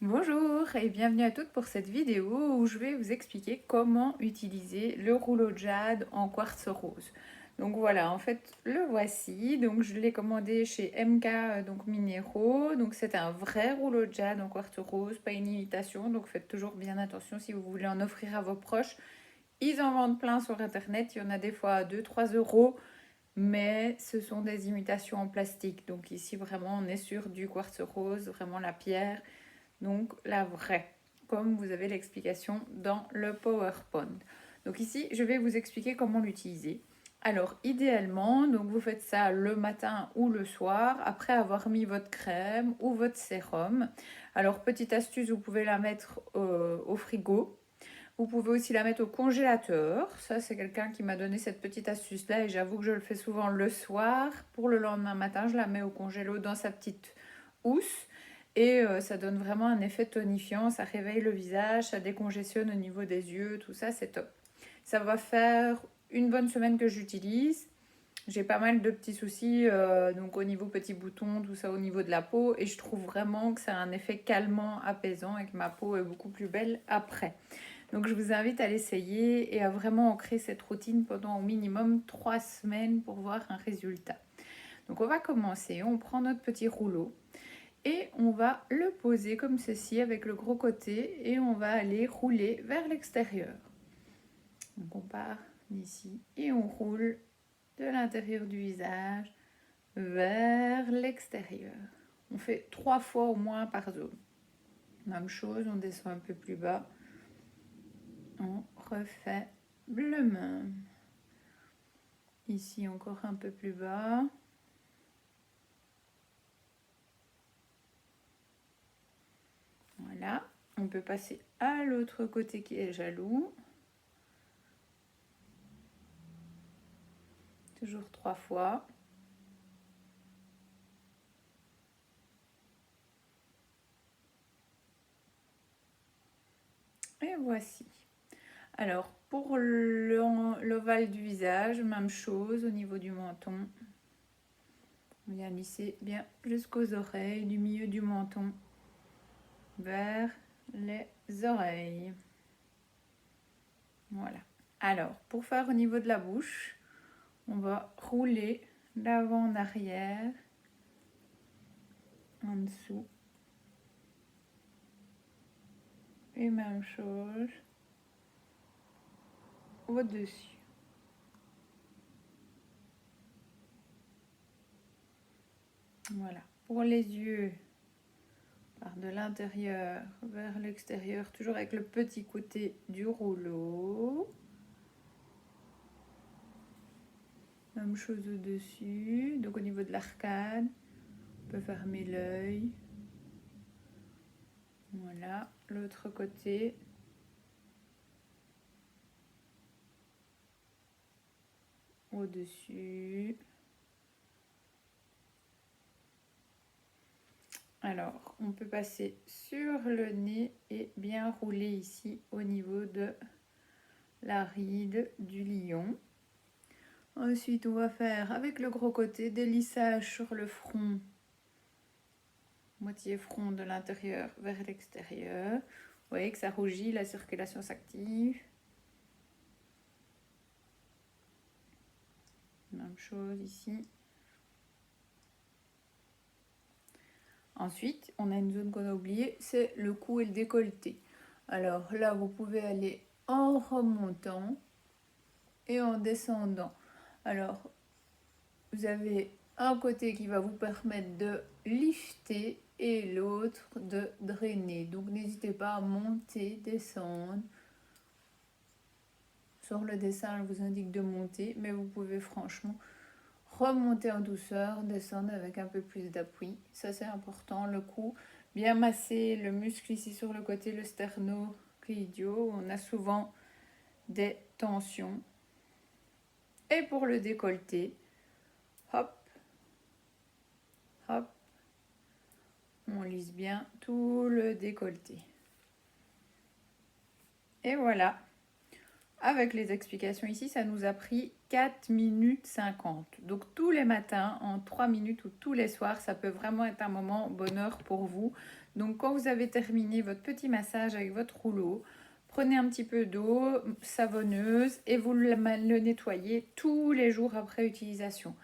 Bonjour et bienvenue à toutes pour cette vidéo où je vais vous expliquer comment utiliser le rouleau de jade en quartz rose. Donc voilà, en fait le voici, donc je l'ai commandé chez MK donc Minéraux, donc c'est un vrai rouleau de jade en quartz rose, pas une imitation, donc faites toujours bien attention si vous voulez en offrir à vos proches. Ils en vendent plein sur internet, il y en a des fois à 2-3 euros, mais ce sont des imitations en plastique, donc ici vraiment on est sur du quartz rose, vraiment la pierre. Donc la vraie, comme vous avez l'explication dans le PowerPoint. Donc ici, je vais vous expliquer comment l'utiliser. Alors idéalement, donc vous faites ça le matin ou le soir, après avoir mis votre crème ou votre sérum. Alors petite astuce, vous pouvez la mettre au frigo. Vous pouvez aussi la mettre au congélateur. Ça, c'est quelqu'un qui m'a donné cette petite astuce-là et j'avoue que je le fais souvent le soir. Pour le lendemain matin, je la mets au congélo dans sa petite housse. Et ça donne vraiment un effet tonifiant, ça réveille le visage, ça décongestionne au niveau des yeux, tout ça, c'est top. Ça va faire une bonne semaine que j'utilise. J'ai pas mal de petits soucis, donc au niveau petits boutons, tout ça au niveau de la peau, et je trouve vraiment que ça a un effet calmant, apaisant, et que ma peau est beaucoup plus belle après. Donc je vous invite à l'essayer et à vraiment ancrer cette routine pendant au minimum 3 semaines pour voir un résultat. Donc on va commencer, on prend notre petit rouleau et on va le poser comme ceci avec le gros côté et on va aller rouler vers l'extérieur. Donc on part d'ici et on roule de l'intérieur du visage vers l'extérieur. On fait 3 fois au moins par zone. Même chose, on descend un peu plus bas. On refait le même. Ici encore un peu plus bas. Voilà. On peut passer à l'autre côté qui est jaloux. Toujours 3 fois. Et voici. Alors, pour l'ovale du visage, même chose au niveau du menton. On vient lisser bien jusqu'aux oreilles, du milieu du menton vers les oreilles. Voilà. Alors, pour faire au niveau de la bouche, on va rouler d'avant en arrière, en dessous. Et même chose au-dessus. Voilà. Pour les yeux, par de l'intérieur vers l'extérieur, toujours avec le petit côté du rouleau. Même chose au-dessus. Donc au niveau de l'arcade, on peut fermer l'œil. Voilà. L'autre côté. Au-dessus. Alors, on peut passer sur le nez et bien rouler ici au niveau de la ride du lion. Ensuite, on va faire avec le gros côté des lissages sur le front, moitié front de l'intérieur vers l'extérieur. Vous voyez que ça rougit, la circulation s'active. Même chose ici. Ensuite, on a une zone qu'on a oubliée, c'est le cou et le décolleté. Alors là, vous pouvez aller en remontant et en descendant. Alors, vous avez un côté qui va vous permettre de lifter et l'autre de drainer. Donc n'hésitez pas à monter, descendre. Sur le dessin, elle vous indique de monter, mais vous pouvez franchement remonter en douceur, descendre avec un peu plus d'appui. Ça c'est important. Le cou, bien masser le muscle ici sur le côté, le sternocleidio. On a souvent des tensions. Et pour le décolleté, hop, hop, on lisse bien tout le décolleté. Et voilà. Avec les explications ici, ça nous a pris 4 minutes 50. Donc tous les matins, en 3 minutes ou tous les soirs, ça peut vraiment être un moment bonheur pour vous. Donc quand vous avez terminé votre petit massage avec votre rouleau, prenez un petit peu d'eau savonneuse et vous le nettoyez tous les jours après utilisation.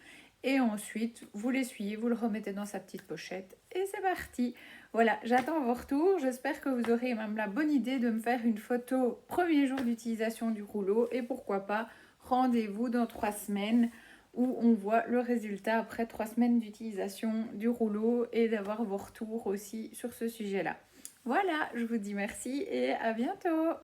Et ensuite, vous l'essuyez, vous le remettez dans sa petite pochette et c'est parti. Voilà, j'attends vos retours. J'espère que vous aurez même la bonne idée de me faire une photo premier jour d'utilisation du rouleau. Et pourquoi pas, rendez-vous dans 3 semaines où on voit le résultat après 3 semaines d'utilisation du rouleau et d'avoir vos retours aussi sur ce sujet-là. Voilà, je vous dis merci et à bientôt.